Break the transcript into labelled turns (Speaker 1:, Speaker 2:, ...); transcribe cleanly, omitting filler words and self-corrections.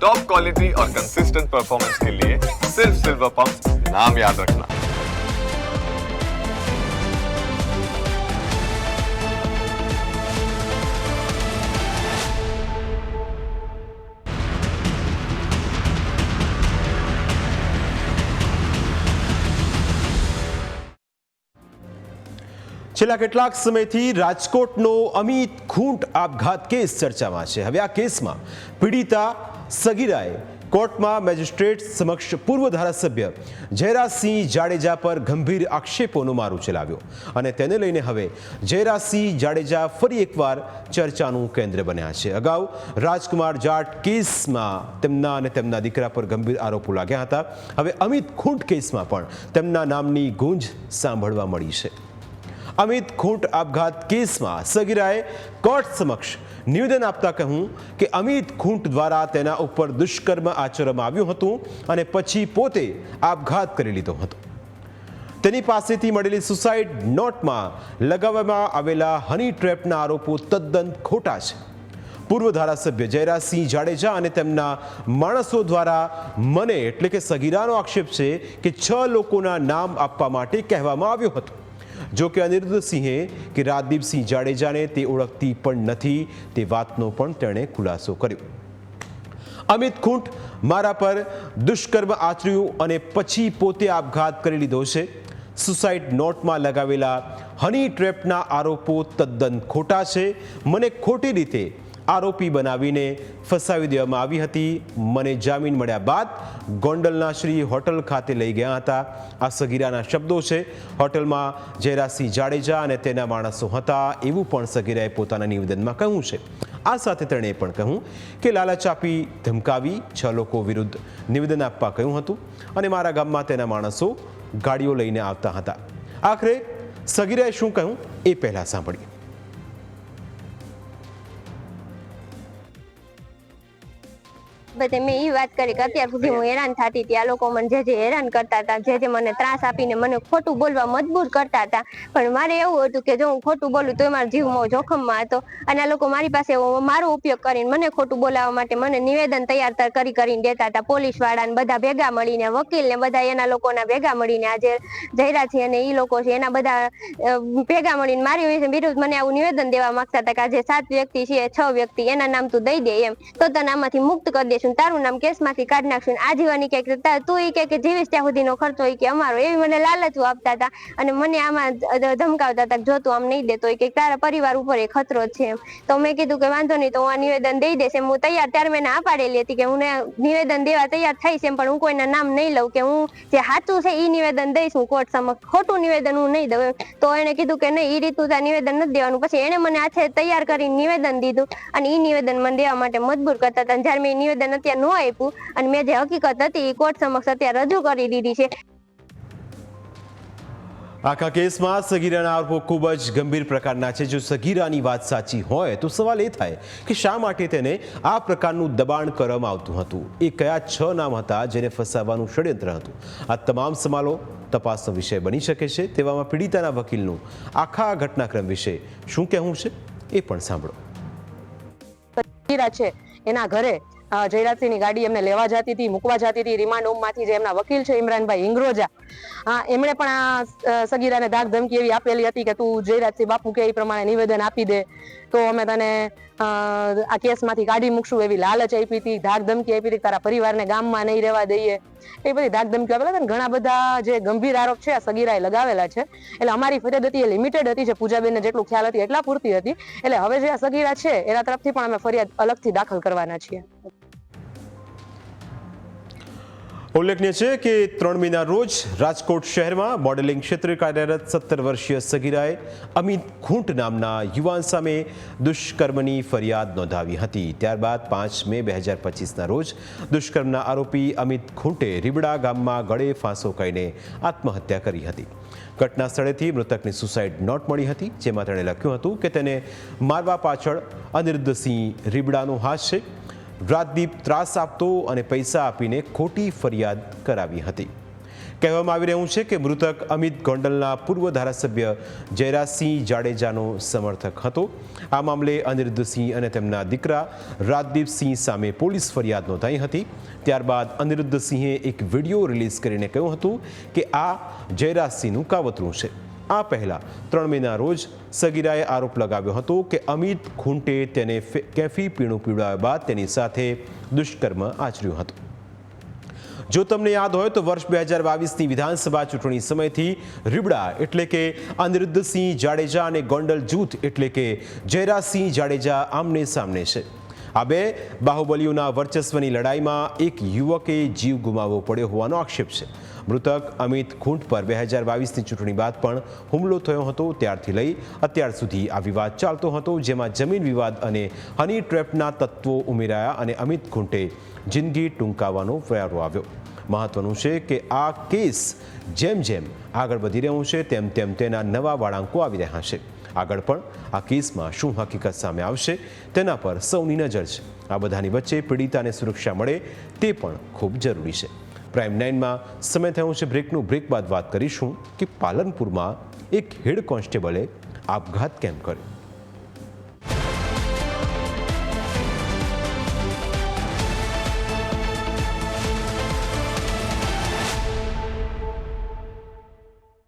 Speaker 1: Top quality और consistent performance के लिए सिर्फ सिल्वर पंप नाम याद रखना।
Speaker 2: છેલ્લા કેટલાક સમયથી રાજકોટનો અમિત ખૂંટ આપઘાત કેસ ચર્ચામાં છે। હવે આ કેસમાં પીડિતા સગીરાએ કોર્ટમાં મેજિસ્ટ્રેટ સમક્ષ પૂર્વ ધારાસભ્ય જયરાજસિંહ જાડેજા પર ગંભીર આક્ષેપોનો મારો ચલાવ્યો અને તેને લઈને હવે જયરાજસિંહ જાડેજા ફરી એકવાર ચર્ચાનું કેન્દ્ર બન્યા છે। અગાઉ રાજકુમાર જાટ કેસમાં તેમના અને તેમના દીકરા પર ગંભીર આરોપો લાગ્યા હતા। હવે અમિત ખૂંટ કેસમાં પણ તેમના નામની ગૂંજ સાંભળવા મળી છે। અમિત ખૂંટ આપઘાત કેસમાં સગીરાએ કોર્ટ સમક્ષ નિવેદન આપતા કહ્યું કે અમિત ખૂંટ દ્વારા તેના ઉપર દુષ્કર્મ આચરવામાં આવ્યું હતું અને પછી પોતે આપઘાત કરી લીધો હતો। તેની પાસેથી મળેલી સુસાઇડ નોટમાં લગાવવામાં આવેલા હની ટ્રેપના આરોપો તદ્દન ખોટા છે। પૂર્વ ધારાસભ્ય જયરાજસિંહ જાડેજા અને તેમના માણસો દ્વારા મને એટલે કે સગીરાનો આક્ષેપ છે કે 6 લોકોના નામ આપવા માટે કહેવામાં આવ્યું હતું। જો કે અનિરુદ્ધસિંહે કે રાજદીપસિંહ જાડેજાને તે ઓળખતી પણ નથી તે વાતનો પણ તેણે ખુલાસો કર્યો। અમિત ખૂંટ મારા પર દુષ્કર્મ આચર્યું અને પછી પોતે આપઘાત કરી લીધો છે। સુસાઇડ નોટમાં લગાવેલા હની ટ્રેપના આરોપો તદ્દન ખોટા છે। મને ખોટી રીતે આરોપી બનાવીને ફસાવી દેવામાં આવી હતી। મને જામીન મળ્યા બાદ ગોંડલના શ્રી હોટલ ખાતે લઈ ગયા હતા। આ સગીરાના શબ્દો છે। હોટલમાં જયરાજસિંહ જાડેજા અને તેના માણસો હતા એવું પણ સગીરાએ પોતાના નિવેદનમાં કહ્યું છે। આ સાથે તેણે પણ કહ્યું કે લાલચ આપી ધમકાવી 6 લોકો વિરુદ્ધ નિવેદન આપવા કહ્યું હતું અને મારા ગામમાં તેના માણસો ગાડીઓ લઈને આવતા હતા। આખરે સગીરાએ શું કહ્યું એ પહેલા સાંભળીએ।
Speaker 3: બધે મેં એ વાત કરી કે અત્યાર સુધી હું હેરાન થતી હતી। આ લોકો મને જે હેરાન કરતા હતા, જે મને ત્રાસ આપીને મને ખોટું બોલવા મજબૂર કરતા હતા, પણ મારે એવું હતું કે જો હું ખોટું બોલું તો મારો જીવ જોખમમાં હતો અને આ લોકો મારી પાસે મારો ઉપયોગ કરીને મને ખોટું બોલાવવા માટે મને નિવેદન તૈયાર કરીને દેતા હતા। પોલીસ વાળાને બધા ભેગા મળીને, વકીલ ને બધા એના લોકોના ભેગા મળીને, આજે જયરાજ છે અને એ લોકો છે એના બધા ભેગા મળીને મારી વિરુદ્ધ મને આવું નિવેદન દેવા માંગતા હતા કે આજે 7 વ્યક્તિ છે, 6 વ્યક્તિ એના નામ તું દઈ દે એમ તો તને આમાંથી મુક્ત કરી દેશું, તારું નામ કેસમાંથી કાઢી નાખશું, આજીવન કે તું એ કે જીવીશ ત્યાં સુધીનો ખર્ચો એ કે અમારો, એવી મને લાલચો આપતા હતા અને મને આમાં ધમકાવતા હતા કે જો તું આમ નહીં દેતો કે તારા પરિવાર ઉપર એ ખતરો છે એમ। તો મેં કીધું કે વાંધો નહીં, તો હું આ નિવેદન દઈ દઈશ એમ। હું તૈયાર ત્યારે મેં ના પાડેલી હતી કે હું નિવેદન દેવા તૈયાર થઈશ એમ, પણ હું કોઈના નામ નહીં લઉં, કે હું જે સાચું છે એ નિવેદન દઈશ હું કોર્ટ સમક્ષ, ખોટું નિવેદન હું નહીં દઉં। તો એને કીધું કે નહીં, એ રીતનું આ નિવેદન નથી દેવાનું। પછી એને મને આછે તૈયાર કરી નિવેદન દીધું અને એ નિવેદન મને દેવા માટે મજબૂર કરતા હતા। જ્યારે મેં નિવેદન અત્યારે ન આપ્યું અને મેં જે હકીકત હતી એ કોર્ટ સમક્ષ અત્યારે રજૂ કરી દીધી છે।
Speaker 2: આખા કેસમાં સગીરાના આરોપો ખૂબ જ ગંભીર પ્રકારના છે। જો સગીરાની વાત સાચી હોય તો સવાલ એ થાય કે શા માટે તેને આ પ્રકારનું દબાણ કરવામાં આવતું હતું? એ કયા 6 નામ હતા જેને ફસાવવાનું ષડયંત્ર હતું? આ તમામ સવાલો તપાસનો વિષય બની શકે છે। તેવામાં પીડિતાના વકીલનું આખા ઘટનાક્રમ વિશે શું કહેવું છે એ પણ સાંભળો।
Speaker 4: સગીરા છે એના ઘરે જયરાજસિંહની ગાડી એમને લેવા જતી હતી, મૂકવા જતી હતી રિમાન્ડ હોમમાંથી। જે એમના વકીલ છે ઇમરાનભાઈ ઇંગ્રોજા, એમણે પણ આ સગીરાને ધાક ધમકી એવી આપેલી હતી કે તું જયરાજસિંહ બાપુ કે એ પ્રમાણે નિવેદન આપી દે તો અમે તને આ કેસમાંથી કાઢી મૂકશું એવી લાલચ આપી હતી, ધાક ધમકી આપી હતી, તારા પરિવારને ગામમાં નહીં રહેવા દઈએ, એ બધી ધાક ધમકી આપેલા હતા। ઘણા બધા જે ગંભીર આરોપ છે આ સગીરાએ લગાવેલા છે। એટલે અમારી ફરિયાદ હતી એ લિમિટેડ હતી, જે પૂજાબેનને જેટલું ખ્યાલ હતી એટલા પૂરતી હતી। એટલે હવે જે આ સગીરા છે એના તરફથી પણ અમે ફરિયાદ અલગથી દાખલ કરવાના છીએ।
Speaker 2: ઉલ્લેખનીય છે કે 3 મેના રોજ રાજકોટ શહેરમાં મોડેલિંગ ક્ષેત્રે કાર્યરત 17 વર્ષીય સગીરાએ અમિત ખૂંટ નામના યુવાન સામે દુષ્કર્મની ફરિયાદ નોંધાવી હતી। ત્યારબાદ 5 મે 2025ના રોજ દુષ્કર્મના આરોપી અમિત ખૂંટે રીબડા ગામમાં ગળે ફાંસો ખાઈને આત્મહત્યા કરી હતી। ઘટના સ્થળેથી મૃતકની સુસાઇડ નોટ મળી હતી, જેમાં તેણે લખ્યું હતું કે તેને મારવા પાછળ અનિરુદ્ધસિંહ રીબડાનો હાથ છે। રાજદીપ ત્રાસ આપતો અને પૈસા આપીને ખોટી ફરિયાદ કરાવી હતી। કહેવામાં આવી રહ્યું છે કે મૃતક અમિત ગોંડલના પૂર્વ ધારાસભ્ય જયરાજસિંહ જાડેજાનો સમર્થક હતો. આ મામલે અનિરુદ્ધસિંહ અને તેમના દીકરા રાજદીપસિંહ સામે પોલીસ ફરિયાદ નોંધાઈ હતી. ત્યારબાદ અનિરુદ્ધસિંહે એક વિડીયો રિલીઝ કરીને કહ્યું હતું કે આ જયરાજસિંહનું કાવતરું છે. આ પહેલા 3 મેના રોજ સગીરાએ આરોપ લગાવ્યો હતો કે અમિત ખૂંટે તેને કેફી પીણું પીવડાવ્યા બાદ તેની સાથે દુષ્કર્મ આચર્યું હતું. જો તમને યાદ હોય તો વર્ષ 2022ની વિધાનસભા ચૂંટણી સમયથી રીબડા એટલે કે અનિરુદ્ધસિંહ જાડેજા અને ગોંડલ જૂથ એટલે કે જયરાજસિંહ જાડેજા આમને સામને છે. આ બે બાહુબલીઓના વર્ચસ્વની લડાઈમાં એક યુવકે જીવ ગુમાવવો પડ્યો હોવાનો આક્ષેપ છે. મૃતક અમિત ખૂંટ પર 2022ની ચૂંટણી બાદ પણ હુમલો થયો હતો. ત્યારથી લઈ અત્યાર સુધી આ વિવાદ ચાલતો હતો, જેમાં જમીન વિવાદ અને હની ટ્રેપના તત્વો ઉમેરાયા અને અમિત ખૂંટે જિંદગી ટૂંકાવવાનો વારો આવ્યો. મહત્વનું છે કે આ કેસ જેમ જેમ આગળ વધી રહ્યું છે તેમ તેમ તેના નવા વળાંકો આવી રહ્યા છે. આગળ પણ આ કેસમાં શું હકીકત સામે આવશે તેના પર સૌની નજર છે. આ બધાની વચ્ચે પીડિતાને સુરક્ષા મળે તે પણ ખૂબ જરૂરી છે. પ્રાઇમ 9માં સમય થયો છે બ્રેકનું. બ્રેક બાદ વાત કરીશું કે પાલનપુરમાં એક હેડ કોન્સ્ટેબલે આપઘાત કેમ કર્યો.